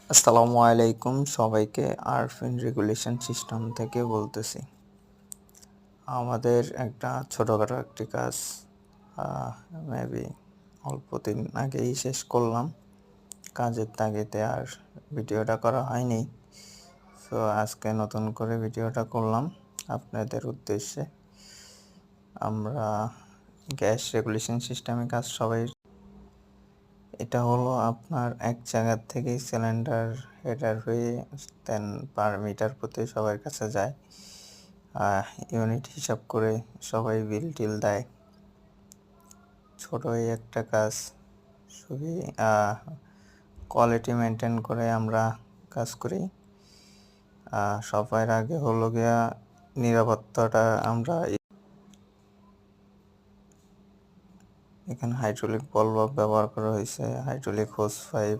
আসসালামু আলাইকুম সবাইকে। আরফিন রেগুলেশন সিস্টেম থেকে বলতেছি। আমাদের একটা ছোটোখাটো একটি কাজ মেবি অল্প দিন আগেই শেষ করলাম। কাজের তাগিদে আর ভিডিওটা করা হয়নি। সো আজকে নতুন করে ভিডিওটা করলাম আপনাদের উদ্দেশ্যে। আমরা গ্যাস রেগুলেশন সিস্টেমে কাজ সবাই। এটা হলো আপনার এক জায়গার থেকেই সিলিন্ডার হেডার হয়ে দেন পার মিটার প্রতি সবার কাছে যায়। ইউনিট হিসাব করে সবাই বিল টিল দেয়। ছোটোই একটা কাজ, খুবই কোয়ালিটি মেনটেন করে আমরা কাজ করি। সবার আগে হলো গিয়া নিরাপত্তাটা আমরা এখানে হাইড্রোলিক বলব ব্যবহার করা হয়েছে। হাইড্রোলিক হোস 5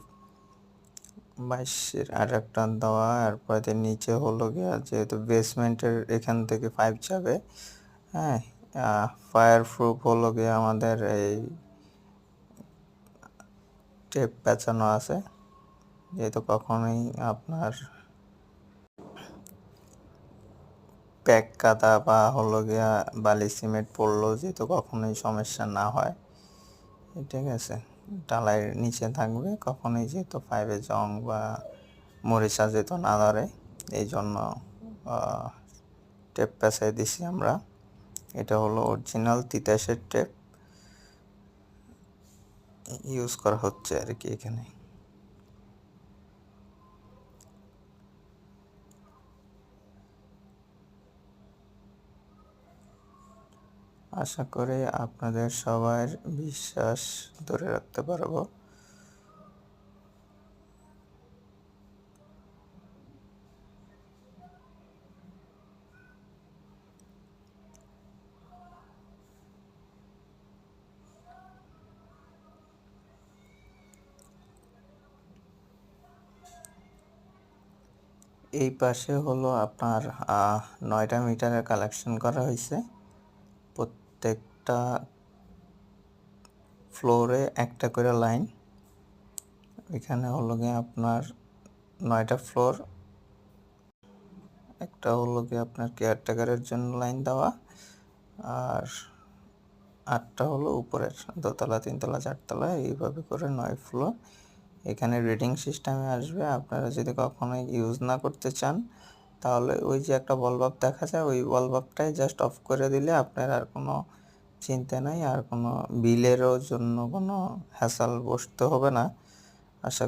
22 আর একটা দেওয়া। এরপরে নিচে হলো গিয়া যেহেতু বেসমেন্টের এখান থেকে পাইপ যাবে, হ্যাঁ, ফায়ার প্রুফ হলো গিয়ে আমাদের এই টেপ পেঁচানো আছে, যেহেতু কখনোই আপনার প্যাক কাদা বা হলো গিয়া বালি সিমেন্ট পড়লো যেহেতু কখনোই সমস্যা না হয়। ঠিক আছে, ডালাইয়ের নিচে থাকবে, কখনোই যেহেতু পাইপে জং বা মরিচা যেহেতু না ধরে, এই জন্য টেপ পেঁচাই দিছি আমরা। এটা হলো অরিজিনাল তিতাসের টেপ ইউজ করা হচ্ছে আর কি এখানে। আশা করি আপনাদের সবার বিশ্বাস ধরে রাখতে পারবো। এই পাশে হলো আপনার 9টা মিটারের কালেকশন করা হয়েছে। প্রত্যেকটা ফ্লোরে একটা করে লাইন। এখানে হলো গিয়ে আপনার 9টা ফ্লোর, একটা হলো গিয়ে আপনার কেয়ারটেকারের জন্য লাইন দেওয়া, আর 8টা হলো উপরের দোতলা, 3তলা, 4তলা, এইভাবে করে 9 ফ্লোর। এখানে রেটিং সিস্টেমে আসবে। আপনারা যদি কখনোই ইউজ না করতে চান তাহলে ওই যে একটা বলবাব দেখা যায়, ওই বলবাবটাই জাস্ট অফ করে দিলে আপনার আর কোনো চিন্তা নাই, আর কোনো বিলেরও জন্য কোনো হ্যাসেল বসতে হবে না। আশা